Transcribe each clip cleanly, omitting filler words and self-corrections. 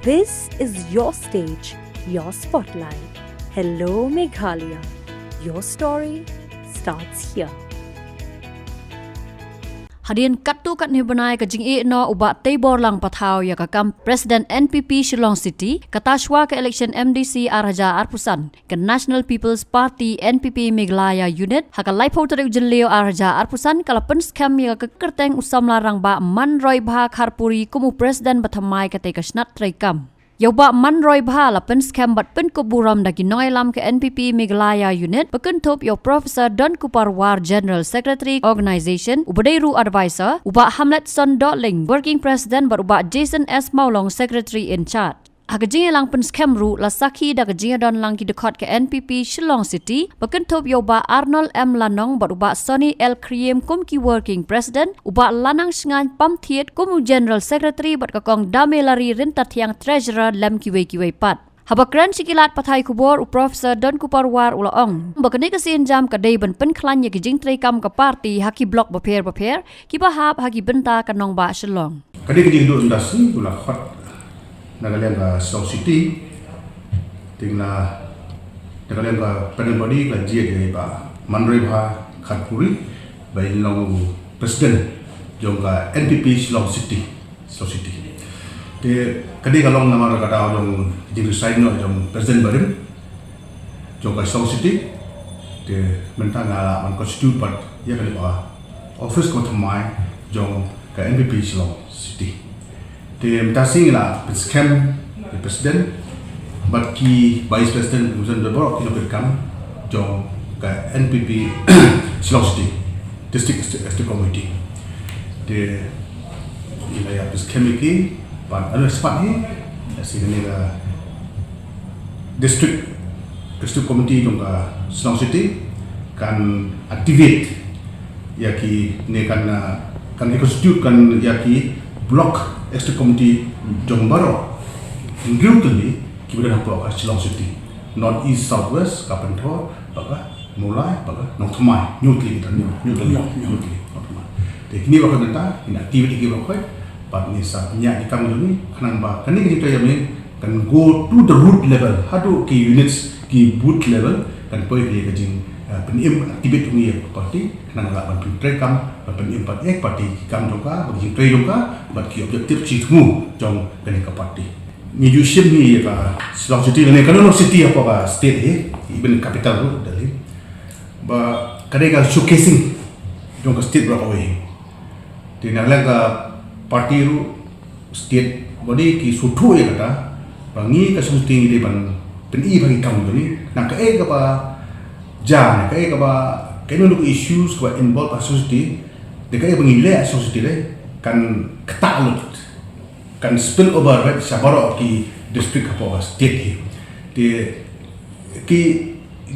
This is your stage, your spotlight. Hello, Meghalaya. Your story starts here. Hadian katu kat ni benai ke jing no ubat tebor lang patau ya kakam President NPP Shillong City kata shwa ke election MDC Araja Arpusan ke National People's Party NPP Meghalaya Unit haka laipo teruk jelio Araja Arpusan kala penskam ya ke kerteng usam larang ba Manroibha Kharpuri kumu President batamai ke Jingtreikam. Yoba Manroibha la penskam bat pen kuburam dagi noilam ke NPP Meghalaya Unit bekentup yo Professor Don Kuparwar General Secretary Organisation ubadairu advisor uba Hamlet Son Dotling Working President bat uba Jason S Maulong Secretary in charge. Hagajing lang penskam ru la saki da gajing don lang ki dekat ke NPP Shillong City bekentup yoba Arnold M Lanong bat uba Sonny L Kriem kum ki Working President uba Lanang Sngan Pam Thiet kum General Secretary bat kakong Damelari rintat yang Treasurer lem kiwe pat. Habakran sikilat pathai kubor u Professor Don Kuparwar ulaong. Bakani kasin jam kadai ban Pynkhlaiñ ke Jingtreikam ke parti haki blok baper ki bahap haki benta kanong ba Shillong. Kadai ke jingdu industri ula khat Nagalian ka Shillong City tingna Nagalian ka panel body ka jia dia ba Manroibha Kharpuri by long president jong ka NPP Shillong City te kadai ka long nama ka ta jong Jingtreikam no jong president barim jong ka Shillong City te mentang ala man constitute pat ya ka ba office ko thamai jong ka NPP Shillong City te mtasing la scam the president but ki vice president usan de borok Jingtreikam jong ka NPP Shillong City district committee te ila ya scam ki pan ada spot ni sini la district committee jong ka Shillong City kan activate ya ki ne kan constitute kan ya ki block extra committee jong baro ingutuli kibudan hapo ka Shillong City north east south west kapanthor baka mulai baka nongthmai nyutli kita nyutli te kini baka benta in activity ki baka pat ni sa nya di kam ni khanang ba kani kita yam kan go to the root level hadu ki units ki boot level kan poi ki jing penim activity ni parti khanang la ban Jingtreikam penim pat ek parti kam joka bagi Jingtreikam bat ki objektif chi thu jong kani ka parti ni yushim ni ka Shillong City ne kan no city apa ka state he even capital ru dali ba kare ka showcasing jong ka state bra away ti nagla ka parti ru state body ki suthu e kata bangi ka shooting ni ban peni bagi kam ni na ka e ka ba jan ka e ka ba keno lu issues ko involve a society de ka e bangi le a society le kan ketalut kan spill over right sabaro ki district apa state di ki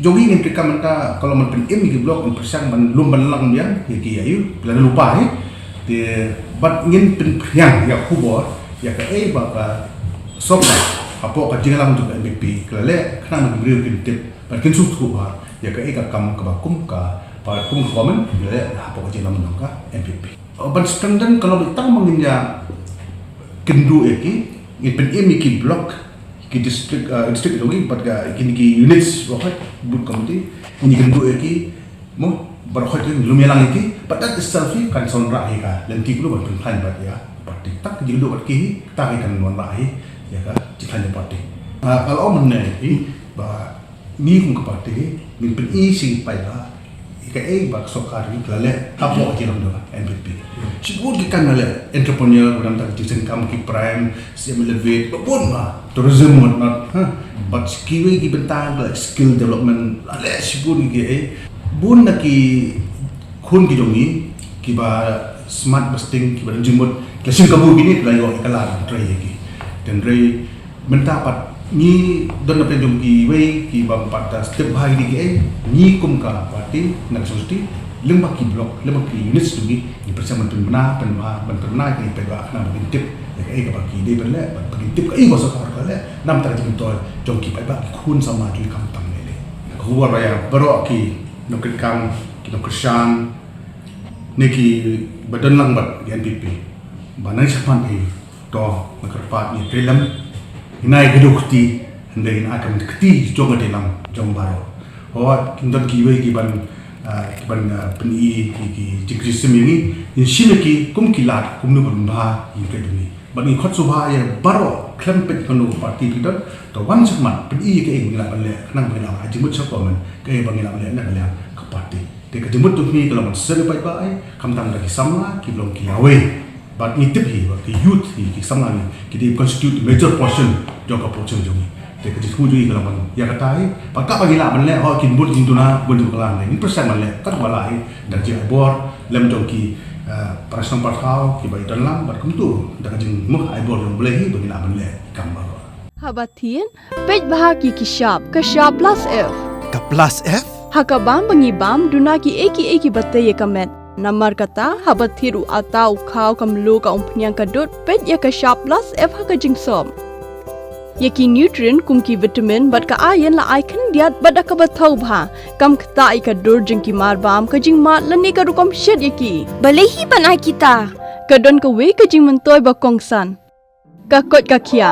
jogi ni mereka menta kalau men im ki blok persang man lumban lang dia ki ayu bila lupa di bat ngin pen yang ya kubor ya ka e ba ka sopa apa ka jingalang tu NPP klale kana man brio ki tip bat kin su tu ba ya ka e ka kam ka ba kum ka pa kum komen le apa ka jingalang ka NPP ban standard kalau kita menginja kendu eki pen im ki blok ki district logi pat ka ki units rohat boot committee ini kendu eki mo barohat ni lumialang eki but that itself kan son rahi ka dan ki lu ban Pynkhlaiñ bat ya parti tak jindu bat ki tak kan non rahi ya ka Pynkhlaiñ parti kalau men ni ba ni kum ka parti ni pen i sing pai la ka e ba sokari klale apo ki lam do NPP sibut ki kan le entrepreneur dalam tak Jingtreikam ki prime sim elevate pun ma tourism not but kiwi ki bentang like skill development le sibut ki e bun na ki khun ki dongi ki ba smart busting ki ba jimut kesin kabu gini layo kalar trai ki dan trai menta pat ni don na penjong ki we ki bang pat step bahagi di ki ni kum ka parti nak society lemba ki blok lemba ki units tu ni bersama penbena ki pega na bintip ya ka bagi de bele bintip ka i boso ka le nam tar jing to jong ki pa khun sama ki kam tam ne huwa raya baro ki Jingtreikam ki Krishan ne ki badan lang bat NPP banai sapan to makarpat ni telam inai gedukti hande ina akan keti jong adalam jong baro ho kindan kiwe kiban peni ki Jingtreikam ini insimeki kumkilat kumnu bamba ingkeduni bani khotsuba ya baro klempet kono parti kita to wan sakman peni ke ingla bale nang bela ajimut sakoman ke bangila bale na bala ke parti te ke jimut tu ni kalau ser pai pai kamtam lagi samla ki blong ki awe but ni tipi ki youth ki samla ni ki they constitute major portion jong ka portion jong te ke jitu jui kalau ya katai pakak bangila bale ho kin bud jintuna bud kalan ni persen bale kat walai dan ji bor lem jong ki Parasam Parthau ki bai dalam berkumtu dak jing muh ai bor yang boleh bangila bale kambar Habatin pej bahagi ki sharp plus F Ka plus F? Hakabam bangibam duna ki eki batte ye kamet namar kata habathiru atau khau kamlu ka umpnyang kadut pej ya ka sharp plus F haka jingsom Yaki nutrient kum ki vitamin bat ka iron la ai kan diat bada ka bathau bha kam khta ai ka dur jing ki mar bam ka jing mat lani ka rukom shet yaki balehi banai kita ka don ka we ka jing mentoy ba kongsan ka kot ka khia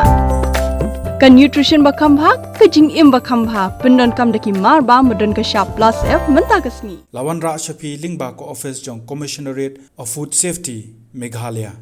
ka nutrition ba kham bha ka jing im ba kham bha pendon kam daki mar bam modon ka sharp plus F menta ka sni Lawan Ra Shafi Lingba ko office jong Commissionerate of Food Safety Meghalaya